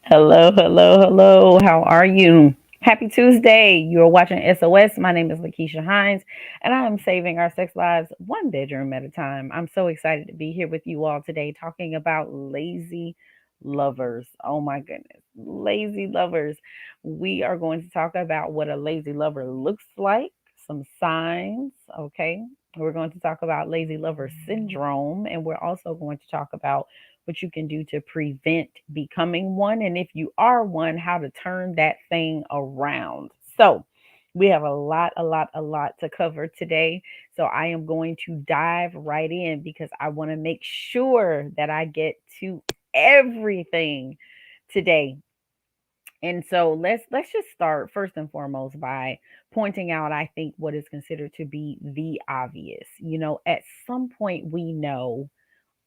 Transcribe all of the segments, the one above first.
Hello, hello, hello. How are you? Happy Tuesday. You're watching SOS. My name is LaKeesha Hines, and I am saving our sex lives one bedroom at a time. I'm so excited to be here with you all today talking about lazy lovers. Oh my goodness. Lazy lovers. We are going to talk about what a lazy lover looks like, some signs, okay? We're going to talk about lazy lover syndrome, and we're also going to talk about what you can do to prevent becoming one. And if you are one, how to turn that thing around. So, we have a lot to cover today. So, I am going to dive right in because I want to make sure that I get to everything today. And so let's just start first and foremost by pointing out I think what is considered to be the obvious. At some point we know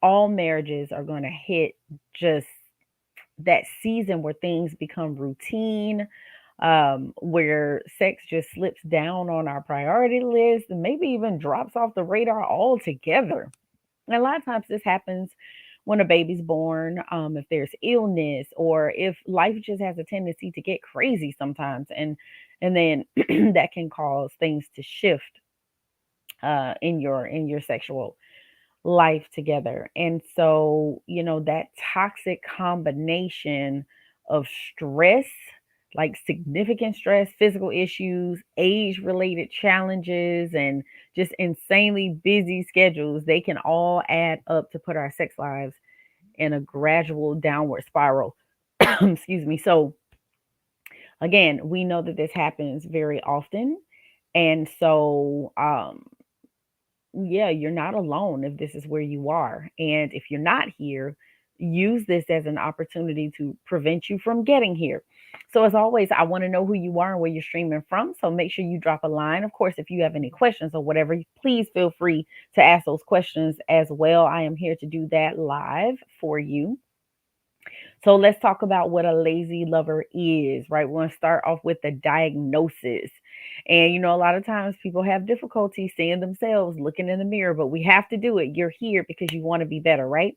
all marriages are going to hit just that season where things become routine, where sex just slips down on our priority list and maybe even drops off the radar altogether. And a lot of times this happens when a baby's born, if there's illness, or if life just has a tendency to get crazy sometimes, and then that can cause things to shift in your sexual life together. And so, that toxic combination of stress, like significant stress, physical issues, age related challenges, and just insanely busy schedules, they can all add up to put our sex lives in a gradual downward spiral. Excuse me. So, again, we know that this happens very often. And so, yeah, you're not alone if this is where you are. And if you're not here, use this as an opportunity to prevent you from getting here. So, as always, I want to know who you are and where you're streaming from. So, make sure you drop a line. Of course, if you have any questions or whatever, please feel free to ask those questions as well. I am here to do that live for you. So let's talk about what a lazy lover is, right? We're going to start off with the diagnosis. And a lot of times people have difficulty seeing themselves, looking in the mirror, but we have to do it. You're here because you want to be better, right?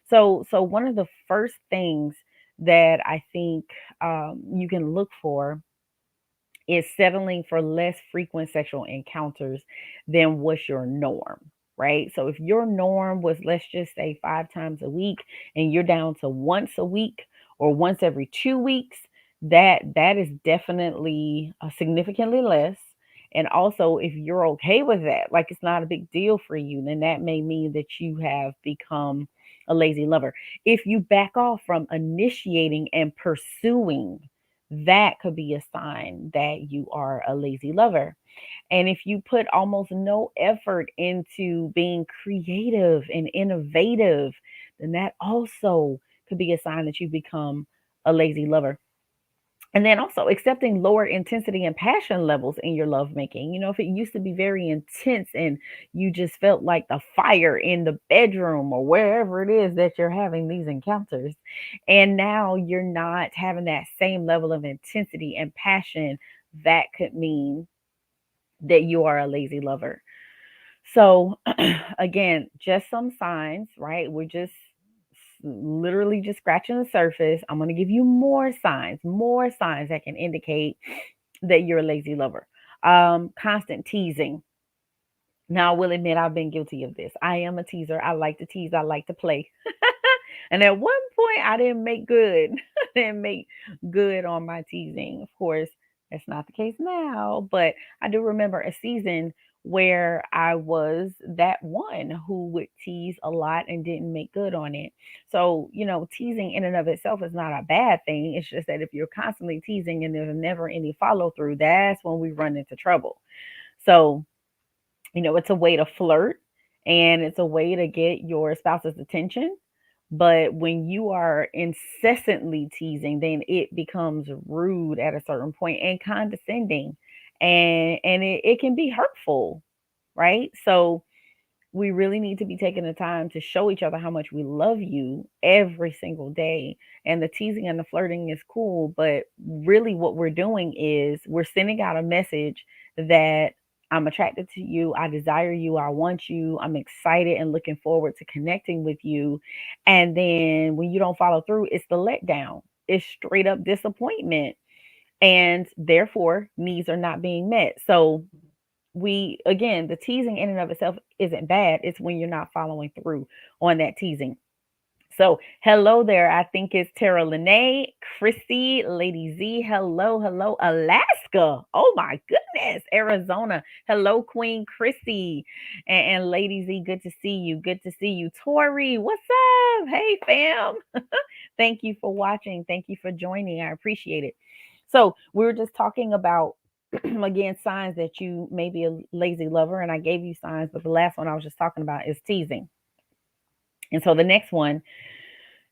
So one of the first things that I think you can look for is settling for less frequent sexual encounters than what's your norm, right? So if your norm was, let's just say, 5 times a week, and you're down to once a week or once every 2 weeks, that is definitely significantly less. And also, if you're okay with that, like it's not a big deal for you, then that may mean that you have become a lazy lover. If you back off from initiating and pursuing, that could be a sign that you are a lazy lover. And if you put almost no effort into being creative and innovative, then that also could be a sign that you've become a lazy lover. And then also accepting lower intensity and passion levels in your lovemaking. If it used to be very intense and you just felt like the fire in the bedroom or wherever it is that you're having these encounters, and now you're not having that same level of intensity and passion, that could mean that you are a lazy lover. So, again, just some signs, right? We're just literally just scratching the surface. I'm going to give you more signs that can indicate that you're a lazy lover. Constant teasing. Now, I will admit I've been guilty of this. I am a teaser. I like to tease, I like to play. And at one point, I didn't make good. I didn't make good on my teasing. Of course, that's not the case now, but I do remember a season where I was that one who would tease a lot and didn't make good on it. So, teasing in and of itself is not a bad thing. It's just that if you're constantly teasing and there's never any follow through, that's when we run into trouble. So, it's a way to flirt and it's a way to get your spouse's attention. But when you are incessantly teasing, then it becomes rude at a certain point and condescending. And it can be hurtful, right? So we really need to be taking the time to show each other how much we love you every single day. And the teasing and the flirting is cool, but really what we're doing is we're sending out a message that I'm attracted to you, I desire you, I want you, I'm excited and looking forward to connecting with you. And then when you don't follow through, it's the letdown. is straight up disappointment, and therefore needs are not being met. So we, again, the teasing in and of itself isn't bad. It's when you're not following through on that teasing. So, hello there. I think it's Tara Lene, Chrissy, Lady Z. Hello, hello, Alaska. Oh my goodness, Arizona. Hello, Queen Chrissy, and Lady Z. Good to see you. Good to see you, Tori. What's up? Hey, fam. Thank you for watching. Thank you for joining. I appreciate it. So, we were just talking about again signs that you may be a lazy lover, and I gave you signs, but the last one I was just talking about is teasing. And so the next one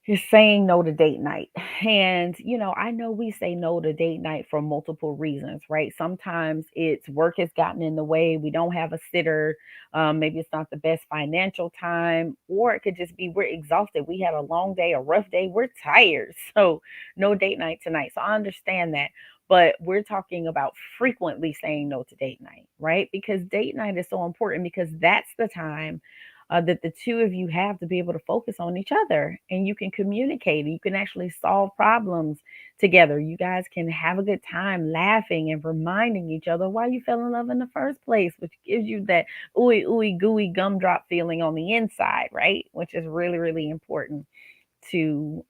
is saying no to date night. And, I know we say no to date night for multiple reasons, right? Sometimes it's work has gotten in the way. We don't have a sitter. Maybe it's not the best financial time, or it could just be we're exhausted. We had a long day, a rough day. We're tired. So, no date night tonight. So, I understand that. But we're talking about frequently saying no to date night, right? Because date night is so important because that's the time that the two of you have to be able to focus on each other, and you can communicate. You can actually solve problems together. You guys can have a good time laughing and reminding each other why you fell in love in the first place, which gives you that ooey, ooey, gooey gumdrop feeling on the inside, right? Which is really, really important to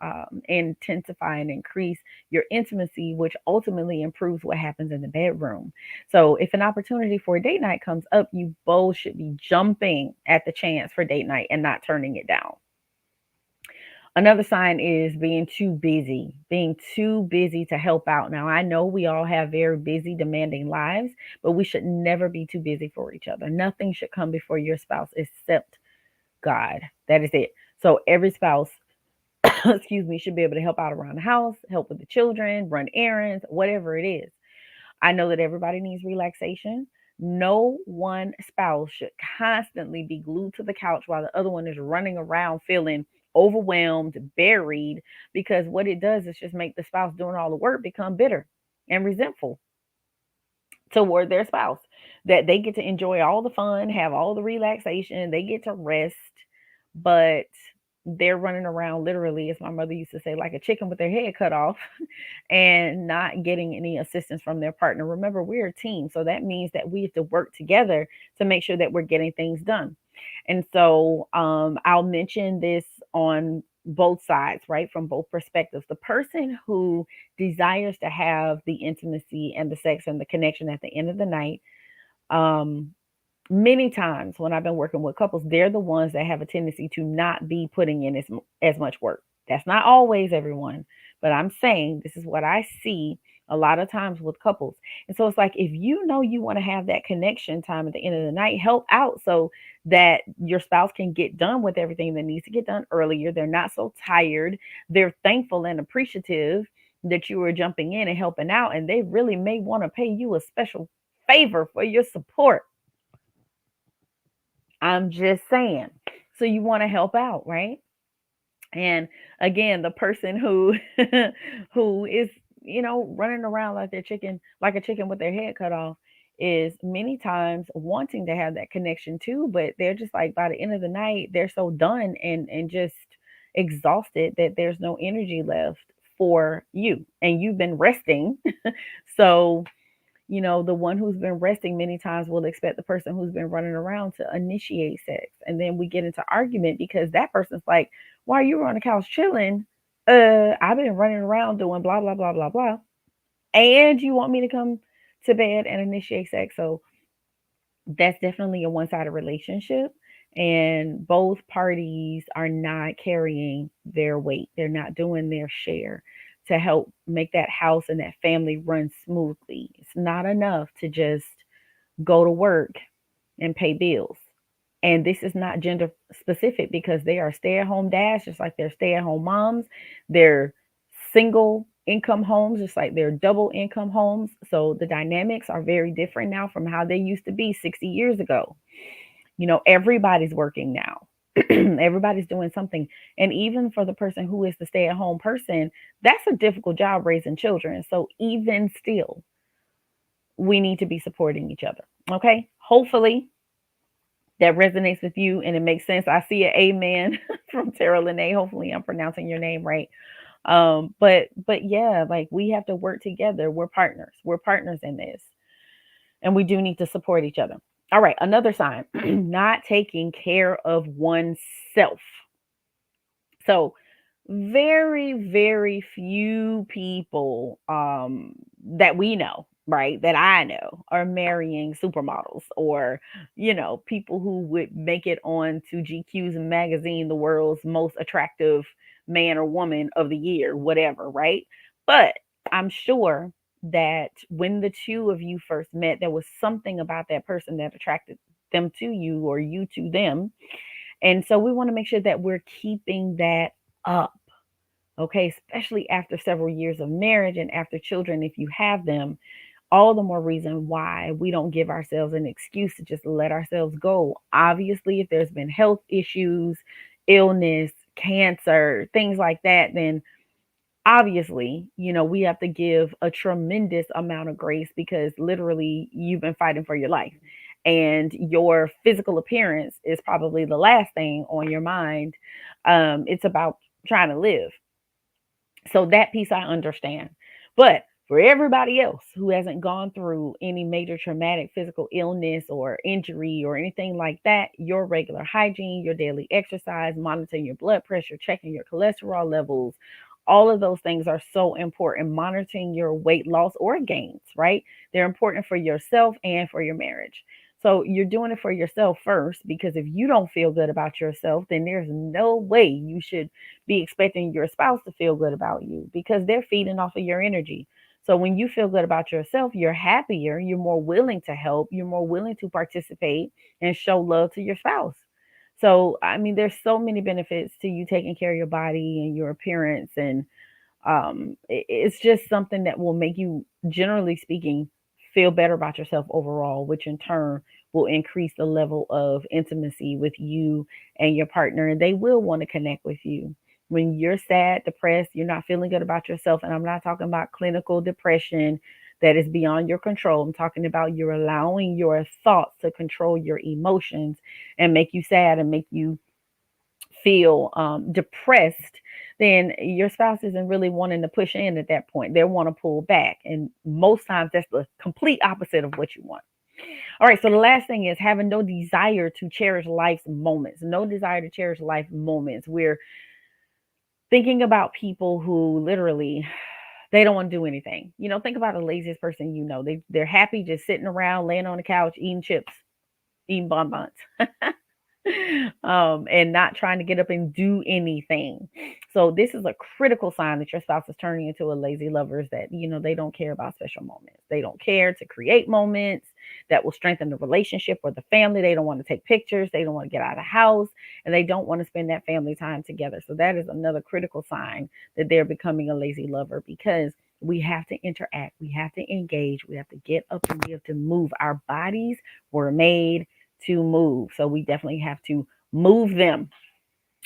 intensify and increase your intimacy, which ultimately improves what happens in the bedroom. So, if an opportunity for a date night comes up, you both should be jumping at the chance for date night and not turning it down. Another sign is being too busy to help out. Now, I know we all have very busy, demanding lives, but we should never be too busy for each other. Nothing should come before your spouse except God. That is it. So, every spouse excuse me, should be able to help out around the house, help with the children, run errands, whatever it is. I know that everybody needs relaxation. No one spouse should constantly be glued to the couch while the other one is running around feeling overwhelmed, buried, because what it does is just make the spouse doing all the work become bitter and resentful toward their spouse. That they get to enjoy all the fun, have all the relaxation, they get to rest, but they're running around literally, as my mother used to say, like a chicken with their head cut off and not getting any assistance from their partner. Remember, we're a team. So that means that we have to work together to make sure that we're getting things done. And so I'll mention this on both sides, right? From both perspectives. The person who desires to have the intimacy and the sex and the connection at the end of the night, um, many times when I've been working with couples, they're the ones that have a tendency to not be putting in as much work. That's not always everyone, but I'm saying this is what I see a lot of times with couples. And so it's like, if you know you want to have that connection time at the end of the night, help out so that your spouse can get done with everything that needs to get done earlier. They're not so tired. They're thankful and appreciative that you are jumping in and helping out, and they really may want to pay you a special favor for your support. I'm just saying. So you want to help out, right? And again, the person who who is, running around like they're chicken, like a chicken with their head cut off, is many times wanting to have that connection too, but they're just like by the end of the night, they're so done and just exhausted that there's no energy left for you. And you've been resting. So the one who's been resting many times will expect the person who's been running around to initiate sex. And then we get into argument because that person's like, why are you on the couch chilling? I've been running around doing blah, blah, blah, blah, blah. And you want me to come to bed and initiate sex. So that's definitely a one-sided relationship. And both parties are not carrying their weight. They're not doing their share to help make that house and that family run smoothly. It's not enough to just go to work and pay bills. And this is not gender specific because they are stay at home dads, just like they're stay at home moms. They're single income homes, just like they're double income homes. So the dynamics are very different now from how they used to be 60 years ago. Everybody's working now. Everybody's doing something. And even for the person who is the stay at home person, that's a difficult job raising children. So even still, we need to be supporting each other. Okay. Hopefully that resonates with you and it makes sense. I see an amen from Tara Lene. Hopefully I'm pronouncing your name right. But yeah, like we have to work together. We're partners. We're partners in this. And we do need to support each other. All right, another sign, not taking care of oneself. So very, very few people that we know, right, that I know, are marrying supermodels, or people who would make it on to GQ's magazine, the world's most attractive man or woman of the year, whatever, right? But I'm sure that when the two of you first met, there was something about that person that attracted them to you, or you to them. And so we want to make sure that we're keeping that up. Okay, especially after several years of marriage and after children, if you have them, all the more reason why we don't give ourselves an excuse to just let ourselves go. Obviously, if there's been health issues, illness, cancer, things like that, then obviously, we have to give a tremendous amount of grace, because literally you've been fighting for your life. And your physical appearance is probably the last thing on your mind. It's about trying to live. So that piece I understand. But for everybody else who hasn't gone through any major traumatic physical illness or injury or anything like that, your regular hygiene, your daily exercise, monitoring your blood pressure, checking your cholesterol levels, all of those things are so important. Monitoring your weight loss or gains, right? They're important for yourself and for your marriage. So you're doing it for yourself first, because if you don't feel good about yourself, then there's no way you should be expecting your spouse to feel good about you, because they're feeding off of your energy. So when you feel good about yourself, you're happier, you're more willing to help, you're more willing to participate and show love to your spouse. So, I mean, there's so many benefits to you taking care of your body and your appearance. And it's just something that will make you, generally speaking, feel better about yourself overall, which in turn will increase the level of intimacy with you and your partner, and they will want to connect with you. When you're sad, depressed, you're not feeling good about yourself, and I'm not talking about clinical depression that is beyond your control. I'm talking about you're allowing your thoughts to control your emotions and make you sad and make you feel depressed. Then your spouse isn't really wanting to push in at that point. They want to pull back. And most times that's the complete opposite of what you want. All right. So the last thing is having no desire to cherish life's moments. No desire to cherish life moments. We're thinking about people who literally they don't want to do anything. Think about the laziest person they're happy just sitting around, laying on the couch, eating chips, eating bonbons. And not trying to get up and do anything. So this is a critical sign that your spouse is turning into a lazy lover, is that, they don't care about special moments. They don't care to create moments that will strengthen the relationship or the family. They don't want to take pictures. They don't want to get out of the house, and they don't want to spend that family time together. So that is another critical sign that they're becoming a lazy lover, because we have to interact. We have to engage. We have to get up and we have to move. Our bodies were made to move. So we definitely have to move them.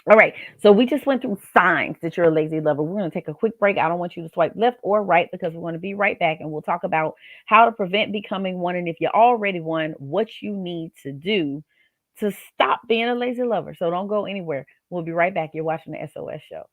All right. So we just went through signs that you're a lazy lover. We're going to take a quick break. I don't want you to swipe left or right, because we're going to be right back and we'll talk about how to prevent becoming one. And if you're already one, what you need to do to stop being a lazy lover. So don't go anywhere. We'll be right back. You're watching the SOS show.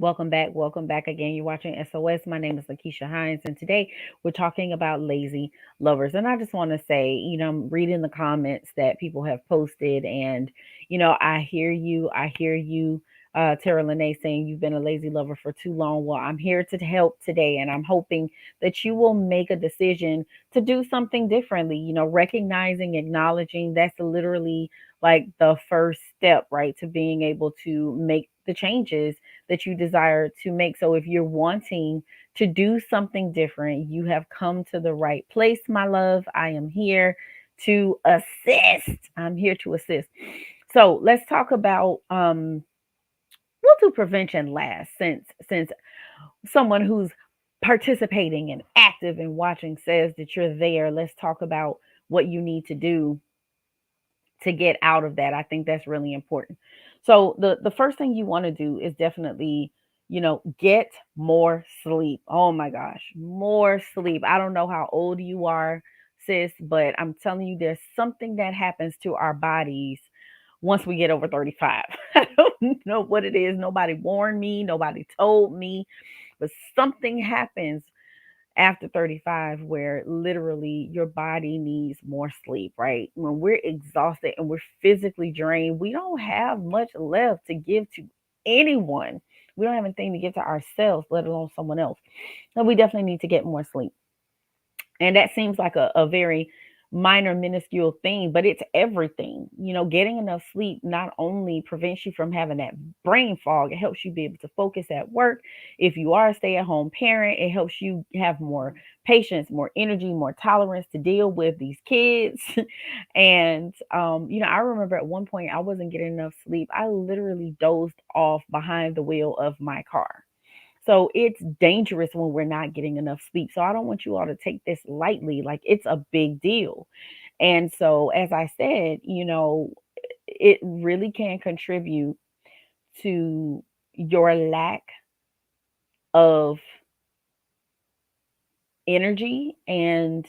Welcome back again. You're watching SOS. My name is LaKeesha Hines, and today we're talking about lazy lovers. And I just want to say, I'm reading the comments that people have posted, and I hear you. I hear you, Tara Lene, saying you've been a lazy lover for too long. Well, I'm here to help today, and I'm hoping that you will make a decision to do something differently. Recognizing, acknowledging that's literally like the first step, right, to being able to make the changes that you desire to make. So if you're wanting to do something different, you have come to the right place, my love. I am here to assist. I'm here to assist. So let's talk about we'll do prevention last since someone who's participating and active and watching says that you're there. Let's talk about what you need to do to get out of that. I think that's really important. So the first thing you want to do is definitely, get more sleep. Oh my gosh, more sleep. I don't know how old you are, sis, but I'm telling you there's something that happens to our bodies once we get over 35. I don't know what it is. Nobody warned me, nobody told me, but something happens after 35 where literally your body needs more sleep, right? When we're exhausted and we're physically drained, we don't have much left to give to anyone. We don't have anything to give to ourselves, let alone someone else. So we definitely need to get more sleep. And that seems like a very minor, minuscule thing, but it's everything. Getting enough sleep not only prevents you from having that brain fog, it helps you be able to focus at work. If you are a stay at home parent, it helps you have more patience, more energy, more tolerance to deal with these kids. And, I remember at one point I wasn't getting enough sleep. I literally dozed off behind the wheel of my car. So it's dangerous when we're not getting enough sleep. So I don't want you all to take this lightly. Like it's a big deal. And so, as I said, it really can contribute to your lack of energy and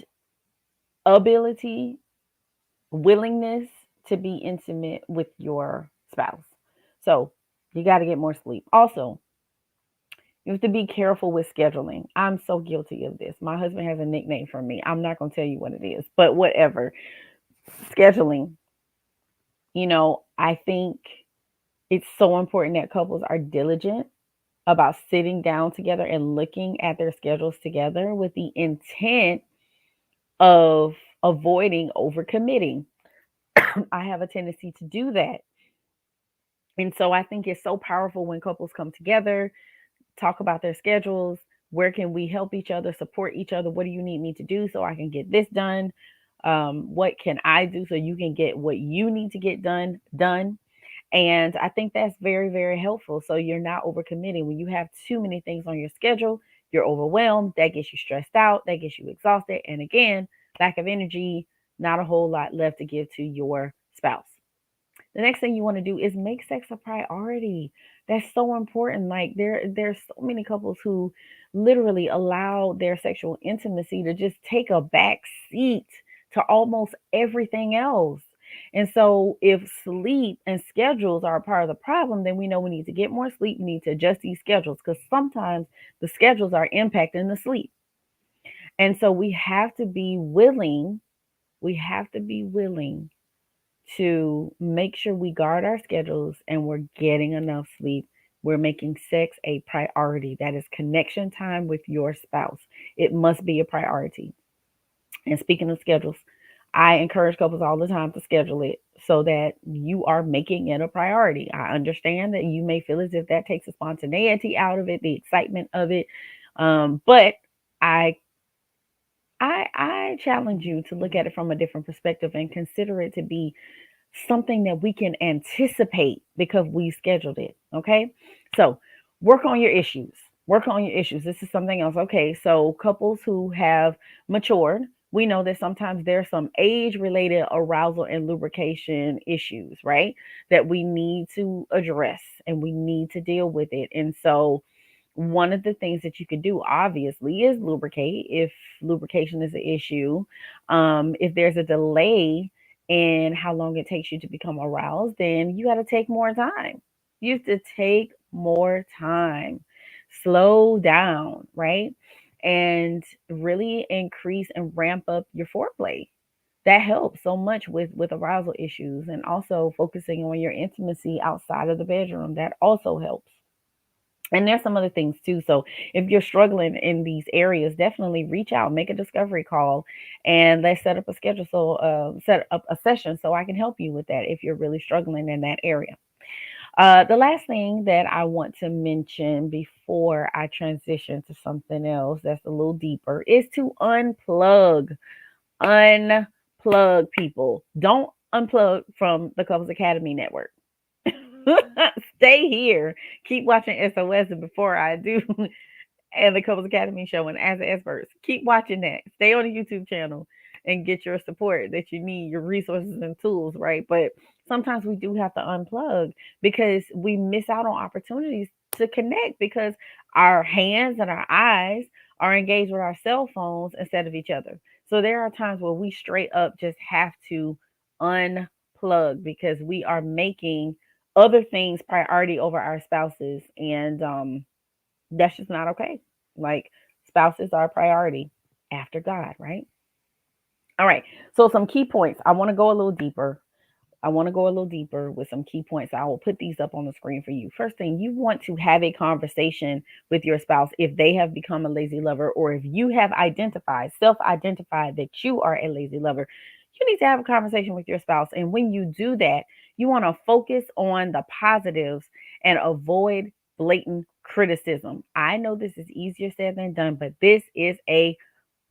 ability, willingness to be intimate with your spouse. So you got to get more sleep. Also, you have to be careful with scheduling. I'm so guilty of this. My husband has a nickname for me. I'm not going to tell you what it is, but whatever. Scheduling. I think it's so important that couples are diligent about sitting down together and looking at their schedules together with the intent of avoiding overcommitting. I have a tendency to do that. And so I think it's so powerful when couples come together, talk about their schedules. Where can we help each other, support each other? What do you need me to do so I can get this done? What can I do so you can get what you need to get done? And I think that's very, very helpful. So you're not overcommitting. When you have too many things on your schedule, you're overwhelmed. That gets you stressed out. That gets you exhausted. And again, lack of energy, not a whole lot left to give to your spouse. The next thing you want to do is make sex a priority. That's so important. Like there's so many couples who literally allow their sexual intimacy to just take a back seat to almost everything else. And so if sleep and schedules are a part of the problem, then we know we need to get more sleep. We need to adjust these schedules because sometimes the schedules are impacting the sleep. And so we have to be willing to make sure we guard our schedules and we're getting enough sleep. We're making sex a priority. That is connection time with your spouse. It must be a priority. And speaking of schedules, I encourage couples all the time to schedule it so that you are making it a priority. I understand that you may feel as if that takes the spontaneity out of it, the excitement of it. But I I challenge you to look at it from a different perspective and consider it to be something that we can anticipate because we scheduled it. Okay. So work on your issues. Work on your issues. This is something else. Okay. So couples who have matured, we know that sometimes there's some age related arousal and lubrication issues, right? That we need to address and we need to deal with it. And so one of the things that you could do obviously is lubricate if lubrication is an issue. If there's a delay in how long it takes you to become aroused, then you got to take more time. You have to take more time. Slow down, right? And really increase and ramp up your foreplay. That helps so much with arousal issues, and also focusing on your intimacy outside of the bedroom. That also helps. And there's some other things too. So if you're struggling in these areas, definitely reach out, make a discovery call, and let's set up a schedule. So set up a session so I can help you with that if you're really struggling in that area. The last thing that I want to mention before I transition to something else that's a little deeper is to unplug. Unplug, people. Don't unplug from the Couples Academy Network. Stay here. Keep watching SOS before I do and the Couples Academy show and as experts. Keep watching that. Stay on the YouTube channel and get your support that you need, your resources and tools, right? But sometimes we do have to unplug because we miss out on opportunities to connect because our hands and our eyes are engaged with our cell phones instead of each other. So there are times where we straight up just have to unplug because we are making other things priority over our spouses, and that's just not okay. Like, spouses are a priority after God, right? All right. So some key points. I want to go a little deeper. I want to go a little deeper with some key points. I will put these up on the screen for you. First thing, you want to have a conversation with your spouse if they have become a lazy lover, or if you have identified, self identified that you are a lazy lover. You need to have a conversation with your spouse. And when you do that, you want to focus on the positives and avoid blatant criticism. I know this is easier said than done, but this is a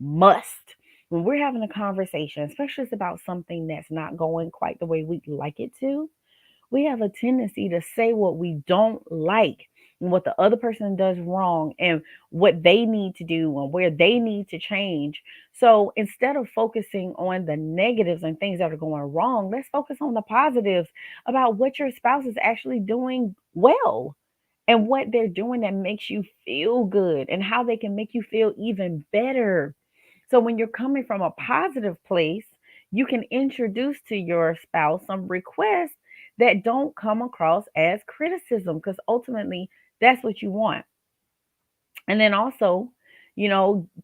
must. When we're having a conversation, especially if it's about something that's not going quite the way we'd like it to, we have a tendency to say what we don't like and what the other person does wrong and what they need to do and where they need to change. So instead of focusing on the negatives and things that are going wrong, let's focus on the positives about what your spouse is actually doing well and what they're doing that makes you feel good and how they can make you feel even better. So when you're coming from a positive place, you can introduce to your spouse some requests that don't come across as criticism, because ultimately that's what you want. And then also,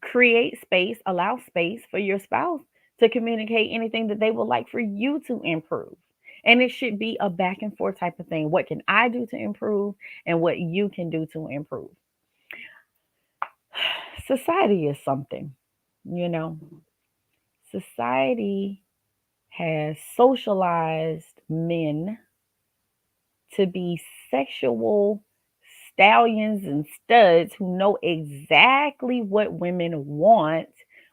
create space, allow space for your spouse to communicate anything that they would like for you to improve. And it should be a back and forth type of thing. What can I do to improve and what you can do to improve? Society is something, you know. Society has socialized men to be sexual stallions and studs who know exactly what women want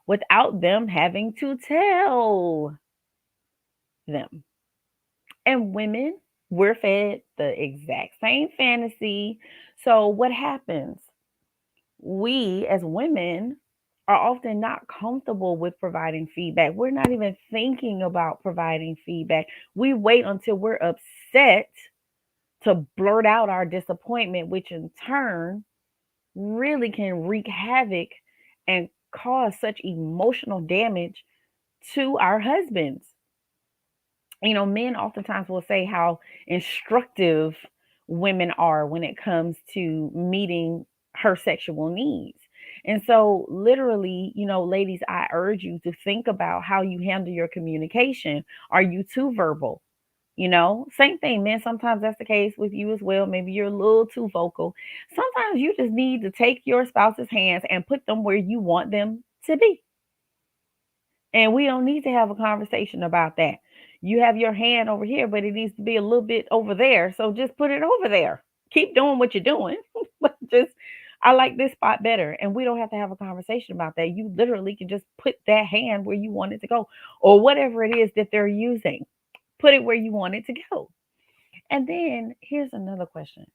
without them having to tell them. And women, we're fed the exact same fantasy. So, what happens? We as women are often not comfortable with providing feedback. We're not even thinking about providing feedback. We wait until we're upset to blurt out our disappointment, which in turn really can wreak havoc and cause such emotional damage to our husbands. Men oftentimes will say how instructive women are when it comes to meeting her sexual needs. And so, literally, ladies, I urge you to think about how you handle your communication. Are you too verbal? Same thing, man. Sometimes that's the case with you as well. Maybe you're a little too vocal. Sometimes you just need to take your spouse's hands and put them where you want them to be. And we don't need to have a conversation about that. You have your hand over here, but it needs to be a little bit over there. So just put it over there. Keep doing what you're doing. But just, I like this spot better. And we don't have to have a conversation about that. You literally can just put that hand where you want it to go, or whatever it is that they're using. Put it where you want it to go. And then here's another question.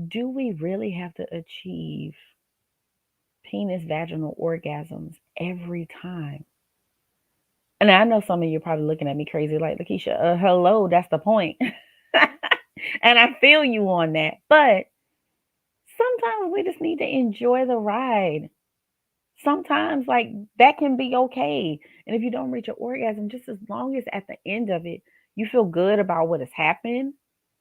Do we really have to achieve penis vaginal orgasms every time? And I know some of you are probably looking at me crazy like, LaKeesha, hello, that's the point. And I feel you on that. But sometimes we just need to enjoy the ride. Sometimes, like, that can be okay. And if you don't reach an orgasm, just as long as at the end of it, you feel good about what has happened,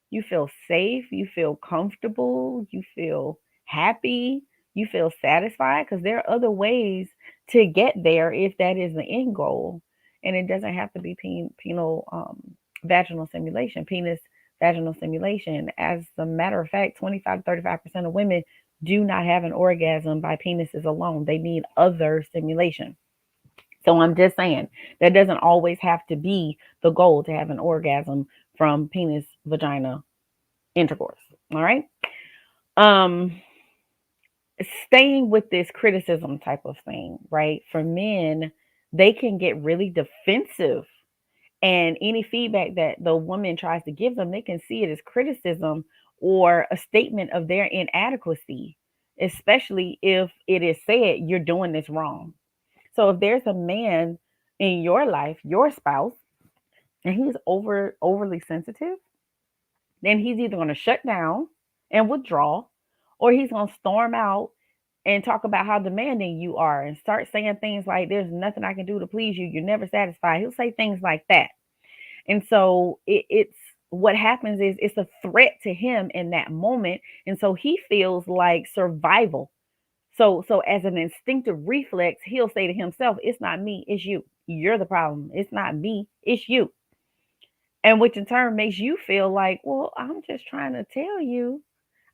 You feel safe, you feel comfortable, you feel happy, you feel satisfied, because there are other ways to get there if that is the end goal. And it doesn't have to be penal vaginal stimulation, penis vaginal stimulation. As a matter of fact, 25 to 35% of women do not have an orgasm by penises alone. They need other stimulation. So I'm just saying that doesn't always have to be the goal to have an orgasm from penis vagina intercourse. All right. Um, Staying with this criticism type of thing, right? For men, they can get really defensive, and any feedback that the woman tries to give them, they can see it as criticism or a statement of their inadequacy, especially if it is said you're doing this wrong. So if there's a man in your life, your spouse, and he's overly sensitive, then he's either going to shut down and withdraw, or he's going to storm out and talk about how demanding you are and start saying things like, there's nothing I can do to please you, you're never satisfied. He'll say things like that. And so it's what happens is it's a threat to him in that moment. And so he feels like survival. So as an instinctive reflex, he'll say to himself, it's not me, it's you. You're the problem. It's not me, it's you. And which in turn makes you feel like, well, I'm just trying to tell you.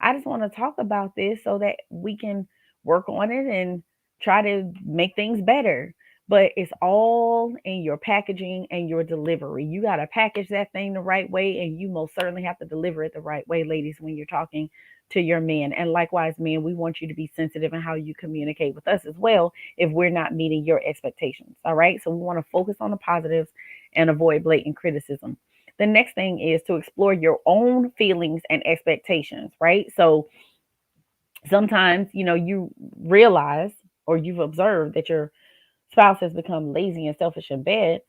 I just want to talk about this so that we can work on it and try to make things better. But it's all in your packaging and your delivery. You got to package that thing the right way, and you most certainly have to deliver it the right way, ladies, when you're talking to your men. And likewise, men, we want you to be sensitive in how you communicate with us as well if we're not meeting your expectations. All right. So we want to focus on the positives and avoid blatant criticism. The next thing is to explore your own feelings and expectations, right? So sometimes, you realize or you've observed that your spouse has become lazy and selfish in bed.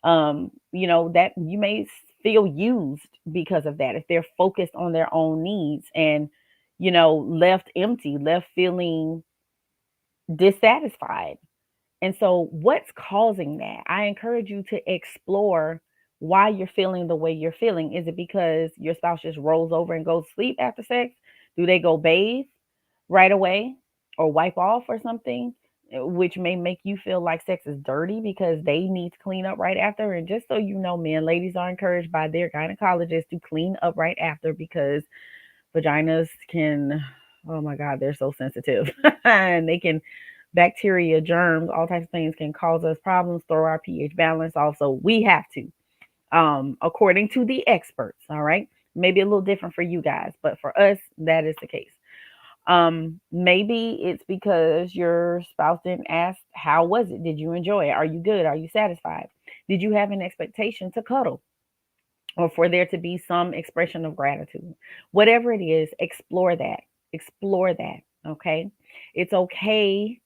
That you may feel used because of that. If they're focused on their own needs and, left empty, left feeling dissatisfied. And so, what's causing that? I encourage you to explore why you're feeling the way you're feeling. Is it because your spouse just rolls over and goes to sleep after sex? Do they go bathe right away or wipe off or something, which may make you feel like sex is dirty because they need to clean up right after? And just so you know, men, ladies are encouraged by their gynecologists to clean up right after because vaginas can, oh my God, they're so sensitive and they can bacteria, germs, all types of things can cause us problems, throw our pH balance off. So we have to, according to the experts, all right? Maybe a little different for you guys, but for us, that is the case. Maybe it's because your spouse didn't ask, how was it? Did you enjoy it? Are you good? Are you satisfied? Did you have an expectation to cuddle or for there to be some expression of gratitude? Whatever it is, explore that. Explore that. Okay. It's okay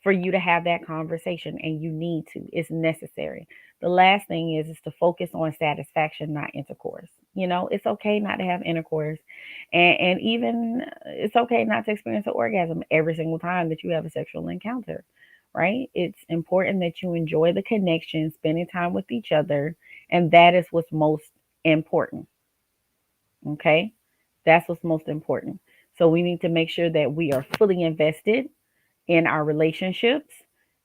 for you to have that conversation, and you need to. It's necessary. The last thing is to focus on satisfaction, not intercourse. It's okay not to have intercourse, and even it's okay not to experience an orgasm every single time that you have a sexual encounter, right? It's important that you enjoy the connection, spending time with each other, and that is what's most important. Okay, that's what's most important. So we need to make sure that we are fully invested in our relationships,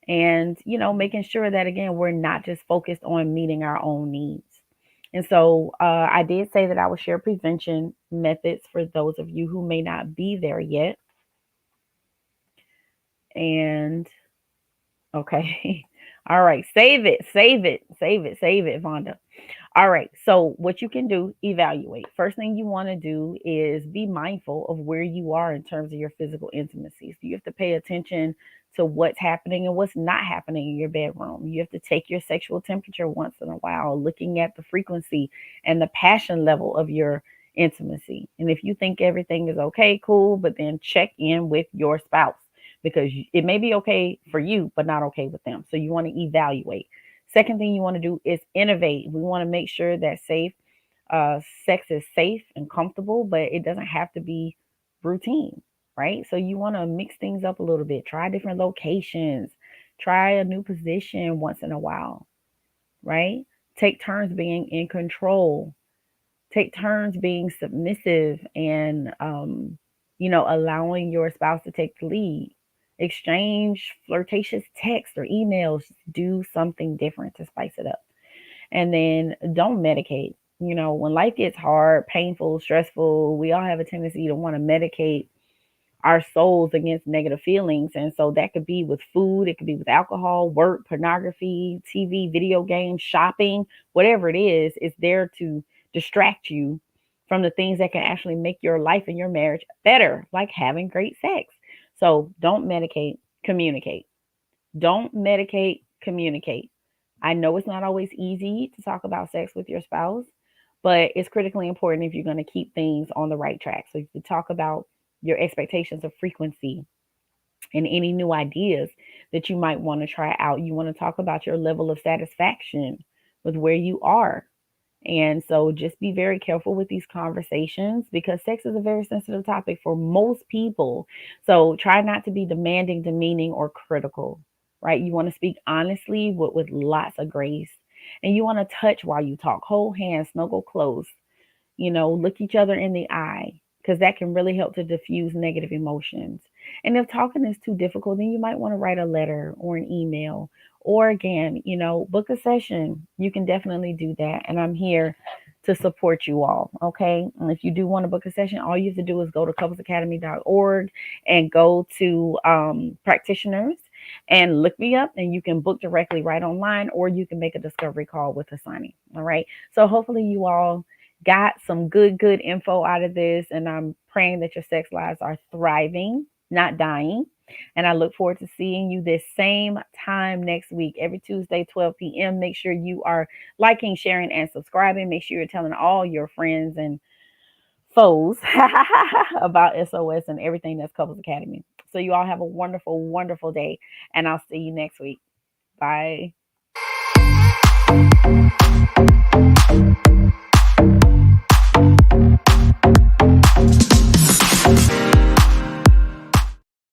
and making sure that again we're not just focused on meeting our own needs. And so I did say that I would share prevention methods for those of you who may not be there yet. And okay. All right, save it, Vonda. All right. So, what you can do, evaluate. First thing you want to do is be mindful of where you are in terms of your physical intimacy. So, you have to pay attention to what's happening and what's not happening in your bedroom. You have to take your sexual temperature once in a while, looking at the frequency and the passion level of your intimacy. And if you think everything is okay, cool, but then check in with your spouse because it may be okay for you, but not okay with them. So, you want to evaluate. Second thing you want to do is innovate. We want to make sure that sex is safe and comfortable, but it doesn't have to be routine, right? So you want to mix things up a little bit, try different locations, try a new position once in a while, right? Take turns being in control. Take turns being submissive and, allowing your spouse to take the lead. Exchange flirtatious texts or emails. Do something different to spice it up. And then don't medicate. When life gets hard, painful, stressful, we all have a tendency to want to medicate our souls against negative feelings. And so that could be with food, it could be with alcohol, work, pornography, TV, video games, shopping, whatever it is, it's there to distract you from the things that can actually make your life and your marriage better, like having great sex. So don't medicate, communicate. Don't medicate, communicate. I know it's not always easy to talk about sex with your spouse, but it's critically important if you're going to keep things on the right track. So you talk about your expectations of frequency and any new ideas that you might want to try out. You want to talk about your level of satisfaction with where you are. And so just be very careful with these conversations because sex is a very sensitive topic for most people. So try not to be demanding, demeaning, or critical, right? You want to speak honestly with lots of grace. And you want to touch while you talk, hold hands, snuggle close, look each other in the eye because that can really help to diffuse negative emotions. And if talking is too difficult, then you might want to write a letter or an email or again, book a session. You can definitely do that. And I'm here to support you all. Okay. And if you do want to book a session, all you have to do is go to couplesacademy.org and go to practitioners and look me up and you can book directly right online or you can make a discovery call with Asani. All right. So hopefully you all got some good info out of this. And I'm praying that your sex lives are thriving, not dying. And I look forward to seeing you this same time next week, every Tuesday, 12 p.m. Make sure you are liking, sharing, and subscribing. Make sure you're telling all your friends and foes about SOS and everything that's Couples Academy. So you all have a wonderful, wonderful day. And I'll see you next week. Bye.